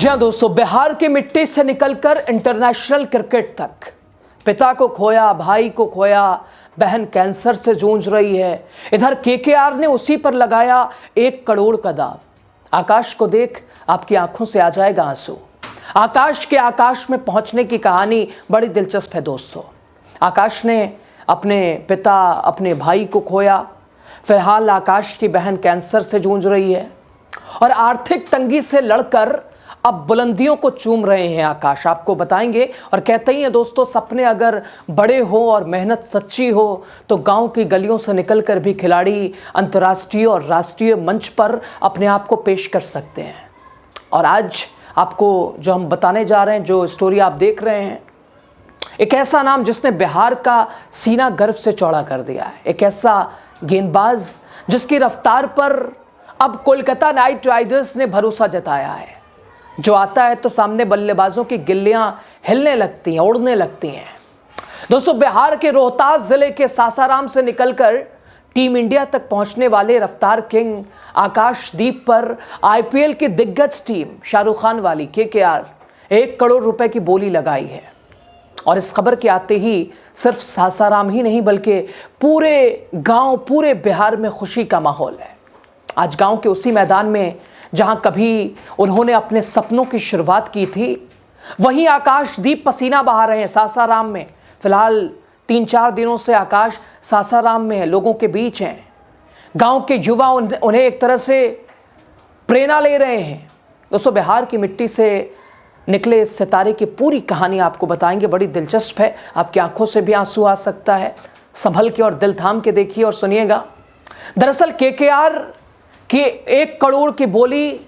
जी हाँ दोस्तों, बिहार की मिट्टी से निकलकर इंटरनेशनल क्रिकेट तक, पिता को खोया, भाई को खोया, बहन कैंसर से जूझ रही है। इधर केकेआर ने उसी पर लगाया 1 करोड़ का दाव। आकाश को देख आपकी आंखों से आ जाएगा आंसू। आकाश के आकाश में पहुंचने की कहानी बड़ी दिलचस्प है दोस्तों। आकाश ने अपने पिता, अपने भाई को खोया। फिलहाल आकाश की बहन कैंसर से जूझ रही है और आर्थिक तंगी से लड़कर अब बुलंदियों को चूम रहे हैं आकाश। आपको बताएंगे और कहते ही हैं दोस्तों, सपने अगर बड़े हो और मेहनत सच्ची हो तो गांव की गलियों से निकलकर भी खिलाड़ी अंतर्राष्ट्रीय और राष्ट्रीय मंच पर अपने आप को पेश कर सकते हैं। और आज आपको जो हम बताने जा रहे हैं, जो स्टोरी आप देख रहे हैं, एक ऐसा नाम जिसने बिहार का सीना गर्व से चौड़ा कर दिया है। एक ऐसा गेंदबाज जिसकी रफ्तार पर अब कोलकाता नाइट राइडर्स ने भरोसा जताया है। जो आता है तो सामने बल्लेबाजों की गिल्लियां हिलने लगती हैं, उड़ने लगती हैं। दोस्तों, बिहार के रोहतास जिले के सासाराम से निकलकर टीम इंडिया तक पहुंचने वाले रफ्तार किंग आकाशदीप पर आईपीएल की दिग्गज टीम शाहरुख खान वाली केकेआर 1 करोड़ रुपए की बोली लगाई है। और इस खबर के आते ही सिर्फ सासाराम ही नहीं बल्कि पूरे गांव, पूरे बिहार में खुशी का माहौल है। आज गांव के उसी मैदान में जहां कभी उन्होंने अपने सपनों की शुरुआत की थी, वहीं आकाशदीप पसीना बहा रहे हैं सासाराम में। फिलहाल 3-4 दिनों से आकाश सासाराम में है, लोगों के बीच हैं। गांव के युवा उन्हें एक तरह से प्रेरणा ले रहे हैं। दोस्तों, बिहार की मिट्टी से निकले इस सितारे की पूरी कहानी आपको बताएंगे, बड़ी दिलचस्प है। आपकी आंखों से भी आंसू आ सकता है। संभल के और दिल थाम के देखिए और सुनिएगा। दरअसल केकेआर कि 1 करोड़ की बोली,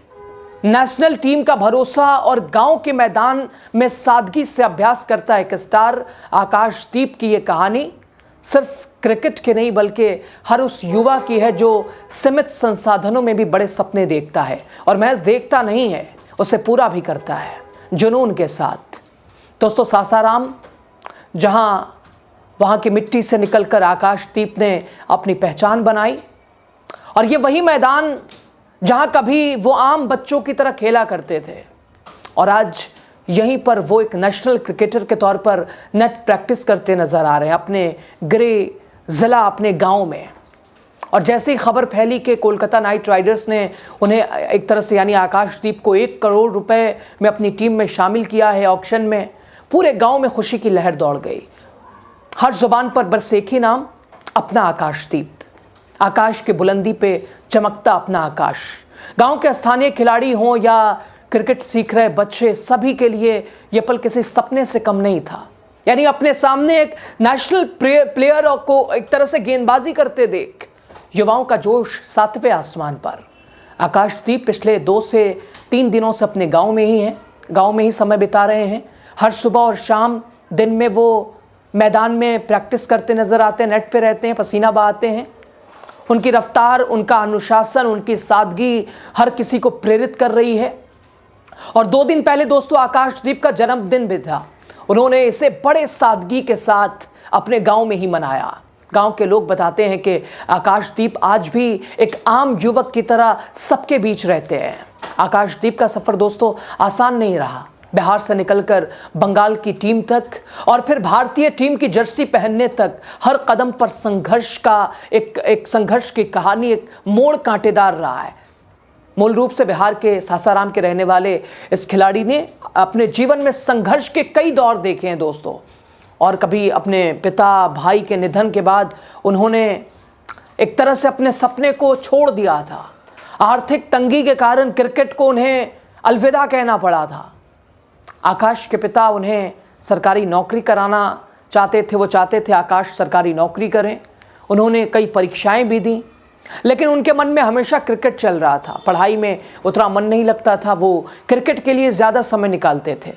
नेशनल टीम का भरोसा और गांव के मैदान में सादगी से अभ्यास करता एक स्टार आकाशदीप की ये कहानी सिर्फ क्रिकेट की नहीं बल्कि हर उस युवा की है जो सीमित संसाधनों में भी बड़े सपने देखता है और महज देखता नहीं है, उसे पूरा भी करता है जुनून के साथ। दोस्तों, सासाराम जहां वहां की मिट्टी से निकलकर आकाशदीप ने अपनी पहचान बनाई और ये वही मैदान जहां कभी वो आम बच्चों की तरह खेला करते थे और आज यहीं पर वो एक नेशनल क्रिकेटर के तौर पर नेट प्रैक्टिस करते नजर आ रहे हैं अपने गृह जिला, अपने गांव में। और जैसे ही खबर फैली कि कोलकाता नाइट राइडर्स ने उन्हें एक तरह से यानी आकाशदीप को 1 करोड़ रुपए में अपनी टीम में शामिल किया है ऑक्शन में, पूरे गाँव में खुशी की लहर दौड़ गई। हर जुबान पर बस एक ही नाम, अपना आकाशदीप। आकाश की बुलंदी पे चमकता अपना आकाश। गांव के स्थानीय खिलाड़ी हों या क्रिकेट सीख रहे बच्चे, सभी के लिए यह पल किसी सपने से कम नहीं था। यानी अपने सामने एक नेशनल प्लेयर को एक तरह से गेंदबाजी करते देख युवाओं का जोश 7वें आसमान पर। आकाशदीप पिछले 2 से 3 दिनों से अपने गांव में ही हैं, गांव में ही समय बिता रहे हैं। हर सुबह और शाम दिन में वो मैदान में प्रैक्टिस करते नजर आते हैं, नेट पे रहते हैं, पसीना बहाते हैं। उनकी रफ्तार, उनका अनुशासन, उनकी सादगी हर किसी को प्रेरित कर रही है। और 2 दिन पहले दोस्तों आकाशदीप का जन्मदिन भी था। उन्होंने इसे बड़े सादगी के साथ अपने गांव में ही मनाया। गांव के लोग बताते हैं कि आकाशदीप आज भी एक आम युवक की तरह सबके बीच रहते हैं। आकाशदीप का सफर दोस्तों आसान नहीं रहा। बिहार से निकलकर बंगाल की टीम तक और फिर भारतीय टीम की जर्सी पहनने तक हर कदम पर संघर्ष का एक संघर्ष की कहानी, एक मोड़ कांटेदार रहा है। मूल रूप से बिहार के सासाराम के रहने वाले इस खिलाड़ी ने अपने जीवन में संघर्ष के कई दौर देखे हैं दोस्तों। और कभी अपने पिता, भाई के निधन के बाद उन्होंने एक तरह से अपने सपने को छोड़ दिया था। आर्थिक तंगी के कारण क्रिकेट को उन्हें अलविदा कहना पड़ा था। आकाश के पिता उन्हें सरकारी नौकरी कराना चाहते थे। वो चाहते थे आकाश सरकारी नौकरी करें। उन्होंने कई परीक्षाएं भी दी, लेकिन उनके मन में हमेशा क्रिकेट चल रहा था। पढ़ाई में उतना मन नहीं लगता था, वो क्रिकेट के लिए ज़्यादा समय निकालते थे।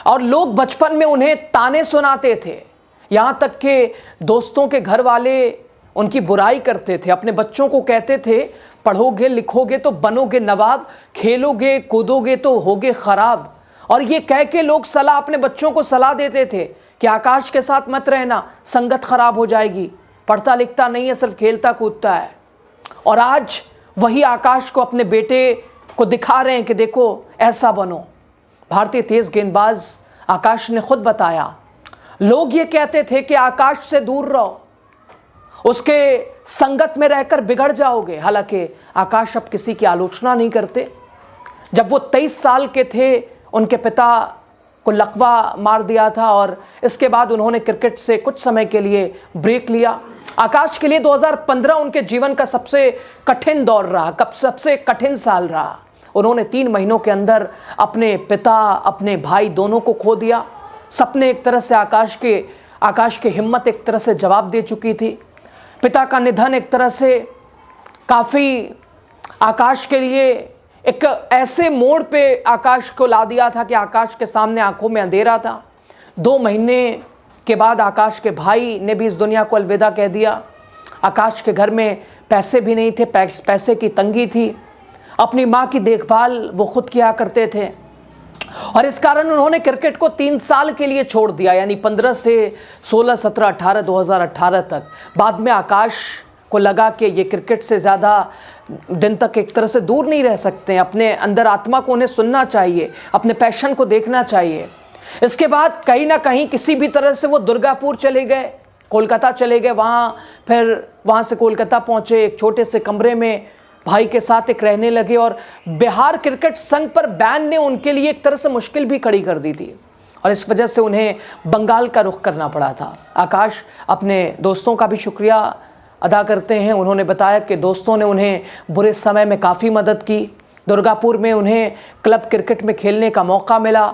और लोग बचपन में उन्हें ताने सुनाते थे, यहाँ तक कि दोस्तों के घर वाले उनकी बुराई करते थे। अपने बच्चों को कहते थे, पढ़ोगे लिखोगे तो बनोगे नवाब, खेलोगे कूदोगे तो होगे खराब। और ये कह के लोग अपने बच्चों को सलाह देते थे कि आकाश के साथ मत रहना, संगत खराब हो जाएगी, पढ़ता लिखता नहीं है, सिर्फ खेलता कूदता है। और आज वही आकाश को अपने बेटे को दिखा रहे हैं कि देखो ऐसा बनो। भारतीय तेज गेंदबाज आकाश ने खुद बताया, लोग ये कहते थे कि आकाश से दूर रहो, उसके संगत में रहकर बिगड़ जाओगे। हालांकि आकाश अब किसी की आलोचना नहीं करते। जब वो 23 साल के थे, उनके पिता को लकवा मार दिया था और इसके बाद उन्होंने क्रिकेट से कुछ समय के लिए ब्रेक लिया। आकाश के लिए 2015 उनके जीवन का सबसे कठिन दौर रहा, सबसे कठिन साल रहा। उन्होंने 3 महीनों के अंदर अपने पिता, अपने भाई दोनों को खो दिया। सपने एक तरह से आकाश की हिम्मत एक तरह से जवाब दे चुकी थी। पिता का निधन एक तरह से काफ़ी आकाश के लिए एक ऐसे मोड़ पे आकाश को ला दिया था कि आकाश के सामने आंखों में अंधेरा था। 2 महीने के बाद आकाश के भाई ने भी इस दुनिया को अलविदा कह दिया। आकाश के घर में पैसे भी नहीं थे, पैसे की तंगी थी। अपनी माँ की देखभाल वो खुद किया करते थे और इस कारण उन्होंने क्रिकेट को 3 साल के लिए छोड़ दिया, यानी 15 से 16, 17, 18, 2018 तक। बाद में आकाश को लगा कि ये क्रिकेट से ज़्यादा दिन तक एक तरह से दूर नहीं रह सकते हैं। अपने अंदर आत्मा को उन्हें सुनना चाहिए, अपने पैशन को देखना चाहिए। इसके बाद कहीं ना कहीं किसी भी तरह से वो दुर्गापुर चले गए, कोलकाता चले गए। फिर वहाँ से कोलकाता पहुँचे, एक छोटे से कमरे में भाई के साथ एक रहने लगे और बिहार क्रिकेट संघ पर बैन ने उनके लिए एक तरह से मुश्किल भी खड़ी कर दी थी और इस वजह से उन्हें बंगाल का रुख करना पड़ा था। आकाश अपने दोस्तों का भी शुक्रिया अदा करते हैं। उन्होंने बताया कि दोस्तों ने उन्हें बुरे समय में काफ़ी मदद की। दुर्गापुर में उन्हें क्लब क्रिकेट में खेलने का मौका मिला।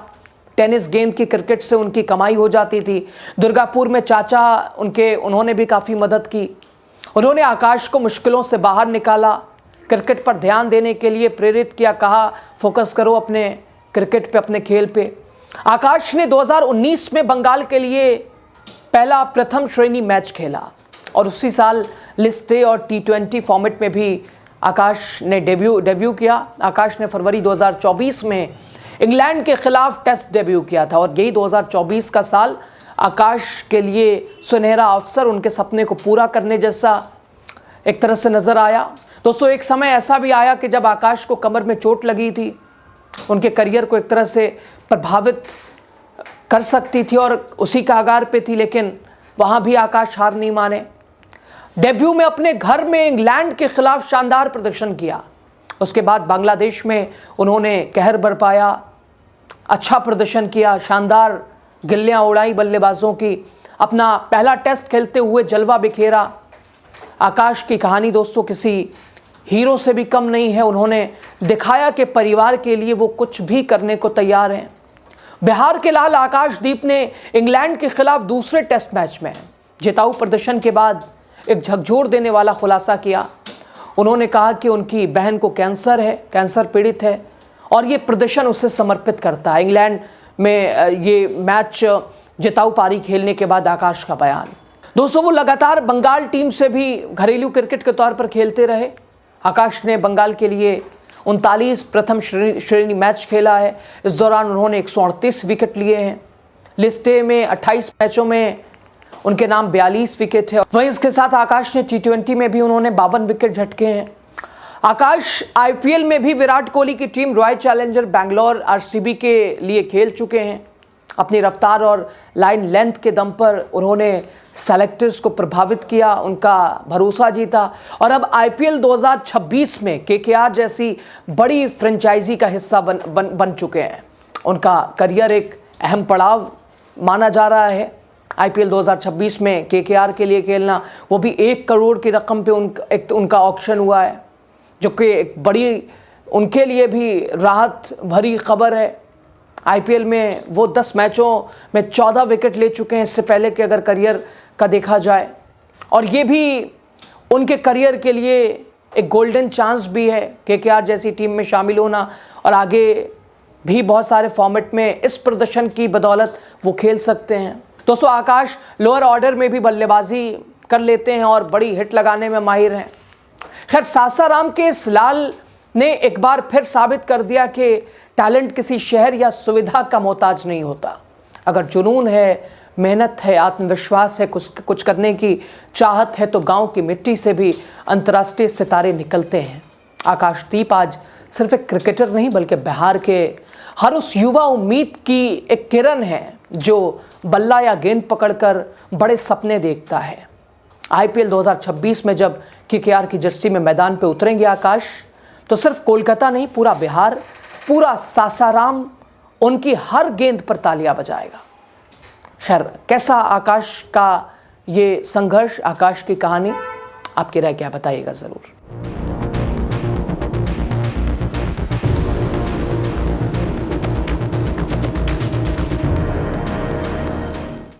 टेनिस गेंद की क्रिकेट से उनकी कमाई हो जाती थी। दुर्गापुर में चाचा उन्होंने भी काफ़ी मदद की। उन्होंने आकाश को मुश्किलों से बाहर निकाला, क्रिकेट पर ध्यान देने के लिए प्रेरित किया, कहा फोकस करो अपने क्रिकेट पे, अपने खेल पे। आकाश ने 2019 में बंगाल के लिए पहला प्रथम श्रेणी मैच खेला और उसी साल लिस्ट ए और T20 फॉर्मेट में भी आकाश ने डेब्यू किया। आकाश ने फरवरी 2024 में इंग्लैंड के खिलाफ टेस्ट डेब्यू किया था और यही 2024 का साल आकाश के लिए सुनहरा अवसर, उनके सपने को पूरा करने जैसा एक तरह से नज़र आया। दोस्तों, एक समय ऐसा भी आया कि जब आकाश को कमर में चोट लगी थी, उनके करियर को एक तरह से प्रभावित कर सकती थी और उसी का आगार पे थी, लेकिन वहाँ भी आकाश हार नहीं माने। डेब्यू में अपने घर में इंग्लैंड के खिलाफ शानदार प्रदर्शन किया। उसके बाद बांग्लादेश में उन्होंने कहर बरपाया, अच्छा प्रदर्शन किया, शानदार गिल्लियाँ उड़ाई बल्लेबाजों की, अपना पहला टेस्ट खेलते हुए जलवा बिखेरा। आकाश की कहानी दोस्तों किसी हीरो से भी कम नहीं है। उन्होंने दिखाया कि परिवार के लिए वो कुछ भी करने को तैयार हैं। बिहार के लाल आकाशदीप ने इंग्लैंड के खिलाफ दूसरे टेस्ट मैच में जिताऊ प्रदर्शन के बाद एक झकझोर देने वाला खुलासा किया। उन्होंने कहा कि उनकी बहन को कैंसर है, कैंसर पीड़ित है और ये प्रदर्शन उसे समर्पित करता है। इंग्लैंड में ये मैच जिताऊ पारी खेलने के बाद आकाश का बयान। दोस्तों, वो लगातार बंगाल टीम से भी घरेलू क्रिकेट के तौर पर खेलते रहे। आकाश ने बंगाल के लिए 39 प्रथम श्रेणी मैच खेला है। इस दौरान उन्होंने 138 विकेट लिए हैं। लिस्ट ए में 28 मैचों में उनके नाम 42 विकेट है। वहीं इसके साथ आकाश ने T20 में भी उन्होंने 52 विकेट झटके हैं। आकाश IPL में भी विराट कोहली की team royal challenger Bangalore RCB के लिए खेल चुके हैं। अपनी रफ्तार और लाइन लेंथ के दम पर उन्होंने सेलेक्टर्स को प्रभावित किया, उनका भरोसा जीता और अब IPL 2026 में KKR जैसी बड़ी फ्रेंचाइजी का हिस्सा बन चुके हैं। उनका करियर एक अहम पड़ाव माना जा रहा है। IPL 2026 में KKR के लिए खेलना, वो भी 1 करोड़ की रकम पे उनका ऑक्शन हुआ है, जो कि एक बड़ी उनके लिए भी राहत भरी खबर है। IPL में वो 10 मैचों में 14 विकेट ले चुके हैं इससे पहले कि अगर करियर का देखा जाए, और ये भी उनके करियर के लिए एक गोल्डन चांस भी है KKR जैसी टीम में शामिल होना, और आगे भी बहुत सारे फॉर्मेट में इस प्रदर्शन की बदौलत वो खेल सकते हैं। दोस्तों, आकाश लोअर ऑर्डर में भी बल्लेबाजी कर लेते हैं और बड़ी हिट लगाने में माहिर हैं। खैर, सासाराम के इस लाल ने एक बार फिर साबित कर दिया कि टैलेंट किसी शहर या सुविधा का मोहताज नहीं होता। अगर जुनून है, मेहनत है, आत्मविश्वास है, कुछ करने की चाहत है, तो गांव की मिट्टी से भी अंतर्राष्ट्रीय सितारे निकलते हैं। आकाशदीप आज सिर्फ एक क्रिकेटर नहीं बल्कि बिहार के हर उस युवा उम्मीद की एक किरण है जो बल्ला या गेंद पकड़कर बड़े सपने देखता है। आईपीएल 2026 में जब केकेआर की जर्सी में मैदान पे उतरेंगे आकाश, तो सिर्फ कोलकाता नहीं, पूरा बिहार, पूरा सासाराम उनकी हर गेंद पर तालियां बजाएगा। खैर, कैसा आकाश का ये संघर्ष, आकाश की कहानी, आपकी राय क्या, बताइएगा ज़रूर।